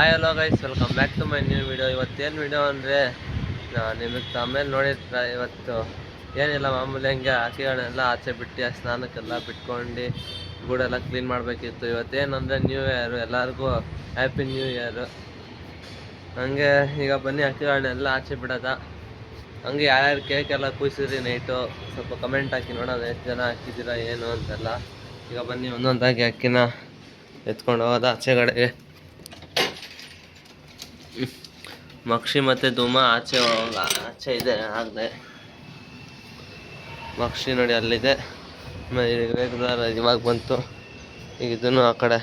Hi hello guys, welcome back to my new video. ಇವತ್ತೇನು video ಅಂದರೆ ನಿಮಗೆ ತಮ್ಮೇಲೆ ನೋಡಿರ್ತಾರೆ. ಇವತ್ತು ಏನಿಲ್ಲ, ಮಾಮೂಲಿ ಹಂಗೆ ಹಕ್ಕಿಗಳನ್ನೆಲ್ಲ ಆಚೆ ಬಿಟ್ಟು ಸ್ನಾನಕ್ಕೆಲ್ಲ ಬಿಟ್ಕೊಂಡು ಗೂಡೆಲ್ಲ ಕ್ಲೀನ್ ಮಾಡಬೇಕಿತ್ತು. ಇವತ್ತೇನಂದರೆ ನ್ಯೂ ಇಯರು, ಎಲ್ಲರಿಗೂ ಹ್ಯಾಪಿ ನ್ಯೂ ಇಯರು. ಹಂಗೆ ಈಗ ಬನ್ನಿ ಹಕ್ಕಿಗಳನ್ನೆಲ್ಲ ಆಚೆ ಬಿಡೋದ. ಹಂಗೆ ಯಾರ್ಯಾರು ಕೇಕ್ ಎಲ್ಲ ಕೂಯಿಸಿದ್ರಿ ನೈಟು ಸ್ವಲ್ಪ ಕಮೆಂಟ್ ಹಾಕಿ ನೋಡೋಣ, ಎಷ್ಟು ಜನ ಹಾಕಿದ್ದೀರಾ ಏನು ಅಂತೆಲ್ಲ. ಈಗ ಬನ್ನಿ ಒಂದೊಂದಾಗಿ ಅಕ್ಕಿನ ಎತ್ಕೊಂಡು ಹೋಗೋದ ಆಚೆಗಡೆಗೆ. ಮಕ್ಷಿ ಮತ್ತು ಧೂಮ ಆಚೆ ಇದೆ ಆಗದೆ. ಮಕ್ಷಿ ನೋಡಿ ಅಲ್ಲಿದೆ, ರೆಗ್ಯುಲರ್ ಇವಾಗ ಬಂತು. ಈಗ ಇದನ್ನು ಆ ಕಡೆ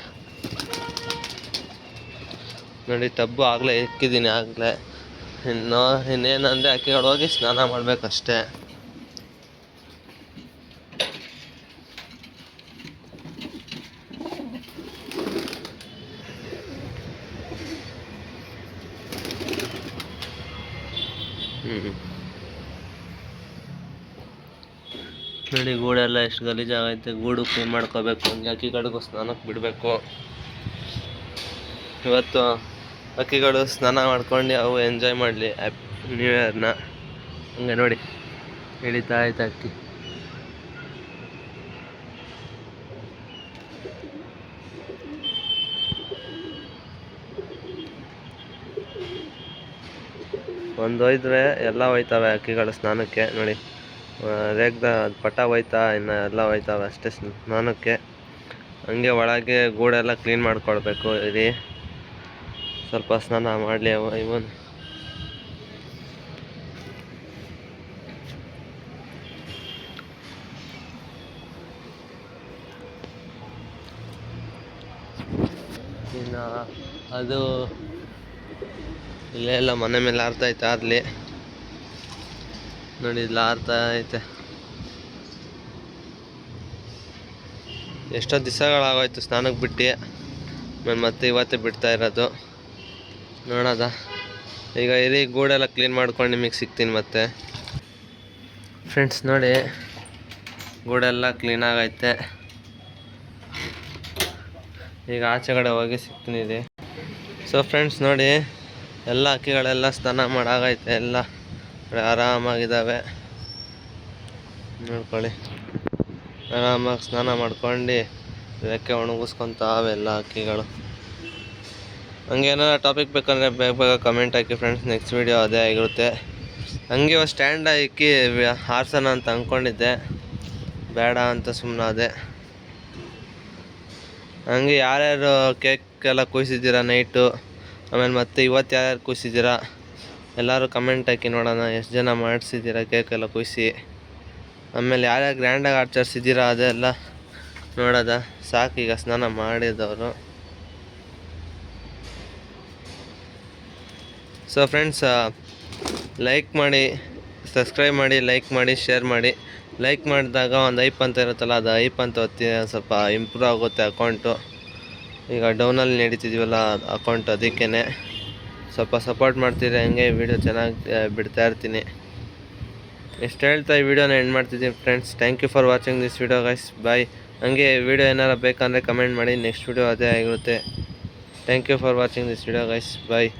ನೋಡಿ, ಟಬ್ಬು ಆಗಲೇ ಇಕ್ಕಿದ್ದೀನಿ. ಆಗಲೇ ಇನ್ನೇನಂದರೆ ಅಕ್ಕಿಗಳು ಹೋಗಿ ಸ್ನಾನ ಮಾಡಬೇಕಷ್ಟೇ. ನೋಡಿ ಗೂಡೆಲ್ಲ ಎಷ್ಟು ಗಲೀಜಾಗೈತೆ. ಗೂಡು ಕ್ಲೀನ್ ಮಾಡ್ಕೋಬೇಕು, ಹಂಗೆ ಅಕ್ಕಿಗಳಿಗೂ ಸ್ನಾನಕ್ಕೆ ಬಿಡಬೇಕು. ಇವತ್ತು ಅಕ್ಕಿಗಳು ಸ್ನಾನ ಮಾಡ್ಕೊಂಡು ಅವು ಎಂಜಾಯ್ ಮಾಡಲಿ ನ್ಯೂ ಇಯರ್ನ. ಹಂಗೆ ನೋಡಿ ಹಿಡಿತಾ ಐತೆ ಅಕ್ಕಿ. ಒಂದು ಹೋಯ್ದ್ರೆ ಎಲ್ಲ ಹೋಯ್ತವೆ ಅಕ್ಕಿಗಳು ಸ್ನಾನಕ್ಕೆ. ನೋಡಿ ರೇಗ್ದ ಪಟ ಹೋಯ್ತಾ, ಇನ್ನು ಎಲ್ಲ ಹೋಯ್ತವೆ ಅಷ್ಟೇ ಸ್ನಾನಕ್ಕೆ. ಹಂಗೆ ಒಳಗೆ ಗೂಡೆಲ್ಲ ಕ್ಲೀನ್ ಮಾಡ್ಕೊಳ್ಬೇಕು. ಇರಿ ಸ್ವಲ್ಪ ಸ್ನಾನ ಮಾಡಲಿ ಇವನು. ಇನ್ನು ಅದು ಇಲ್ಲೇ ಎಲ್ಲ ಮನೆ ಮೇಲೆ ಆರ್ತೈತೆ. ಅಲ್ಲಿ ನೋಡಿ ಇಲ್ಲ ಆರ್ತಾ ಐತೆ. ಎಷ್ಟೋ ದಿವಸಗಳಾಗೋಯ್ತು ಸ್ನಾನಕ್ಕೆ ಬಿಟ್ಟು, ಮತ್ತೆ ಇವತ್ತೇ ಬಿಡ್ತಾ ಇರೋದು. ನೋಡೋದ ಈಗ ಇರಿ, ಗೂಡೆಲ್ಲ ಕ್ಲೀನ್ ಮಾಡ್ಕೊಂಡು ನಿಮಗೆ ಸಿಗ್ತೀನಿ ಮತ್ತೆ. ಫ್ರೆಂಡ್ಸ್ ನೋಡಿ ಗೂಡೆಲ್ಲ ಕ್ಲೀನಾಗೈತೆ. ಈಗ ಆಚೆಗಡೆ ಹೋಗಿ ಸಿಗ್ತೀನಿ ಇದೆ. ಸೊ ಫ್ರೆಂಡ್ಸ್ ನೋಡಿ, ಎಲ್ಲ ಅಕ್ಕಿಗಳೆಲ್ಲ ಸ್ನಾನ ಮಾಡಾಗೈತೆ. ಎಲ್ಲ ಆರಾಮಾಗಿದ್ದಾವೆ ನೋಡ್ಕೊಳ್ಳಿ. ಆರಾಮಾಗಿ ಸ್ನಾನ ಮಾಡ್ಕೊಂಡು ರೆಕ್ಕೆ ಒಣಗಿಸ್ಕೊತಾವೆ ಎಲ್ಲ ಅಕ್ಕಿಗಳು. ಹಂಗೆ ಏನಾರ ಟಾಪಿಕ್ ಬೇಕಂದರೆ ಬೇಗ ಕಮೆಂಟ್ ಹಾಕಿ ಫ್ರೆಂಡ್ಸ್, ನೆಕ್ಸ್ಟ್ ವೀಡಿಯೋ ಅದೇ ಆಗಿರುತ್ತೆ. ಹಂಗೆ ಸ್ಟ್ಯಾಂಡ್ ಹಾಕಿ ಹಾರ್ಸೋಣ ಅಂತ ಅಂದ್ಕೊಂಡಿದ್ದೆ, ಬೇಡ ಅಂತ ಸುಮ್ಮನಾದೆ. ಹಂಗೆ ಯಾರ್ಯಾರು ಕೇಕ್ ಎಲ್ಲ ಕೂಯಿಸಿದ್ದೀರಾ ನೈಟು, ಆಮೇಲೆ ಮತ್ತೆ ಇವತ್ತು ಯಾರ್ಯಾರು ಕೂಯಿಸಿದ್ದೀರಾ ಎಲ್ಲರೂ ಕಮೆಂಟ್ ಹಾಕಿ ನೋಡೋಣ, ಎಷ್ಟು ಜನ ಮಾಡಿಸಿದ್ದೀರಾ ಕೇಕೆಲ್ಲ ಕೂಯಿಸಿ. ಆಮೇಲೆ ಯಾರ್ಯಾರು ಗ್ರ್ಯಾಂಡಾಗಿ ಆಚರಿಸಿದ್ದೀರಾ ಅದೆಲ್ಲ ನೋಡೋದ. ಸಾಕು ಈಗ ಸ್ನಾನ ಮಾಡಿದವರು. ಸೊ ಫ್ರೆಂಡ್ಸ್, ಲೈಕ್ ಮಾಡಿ, ಸಬ್ಸ್ಕ್ರೈಬ್ ಮಾಡಿ, ಲೈಕ್ ಮಾಡಿ, ಶೇರ್ ಮಾಡಿ. ಲೈಕ್ ಮಾಡಿದಾಗ ಒಂದು ಐಪ್ ಅಂತ ಇರುತ್ತಲ್ಲ, ಅದು ಐಪ್ ಅಂತ ಒತ್ತಿ, ಸ್ವಲ್ಪ ಇಂಪ್ರೂವ್ ಆಗುತ್ತೆ ಅಕೌಂಟು. ಈಗ ಡೌನಲ್ಲಿ ನಡೀತಿದ್ದೀವಲ್ಲ ಅಕೌಂಟ್, ಅದಕ್ಕೇ ಸ್ವಲ್ಪ ಸಪೋರ್ಟ್ ಮಾಡ್ತೀರಿ. ಹಂಗೆ ವಿಡಿಯೋ ಚೆನ್ನಾಗಿ ಬಿಡ್ತಾ ಇರ್ತೀನಿ. ಎಷ್ಟು ಹೇಳ್ತಾ ಈ ವಿಡಿಯೋನ ಎಂಡ್ ಮಾಡ್ತಿದ್ದೀನಿ friends. Thank you for watching this video guys, bye. ಹಂಗೆ ವಿಡಿಯೋ ಏನಾರು ಬೇಕಂದರೆ ಕಮೆಂಟ್ ಮಾಡಿ, ನೆಕ್ಸ್ಟ್ ವಿಡಿಯೋ ಅದೇ ಆಗಿರುತ್ತೆ. Thank you for watching this video guys, bye.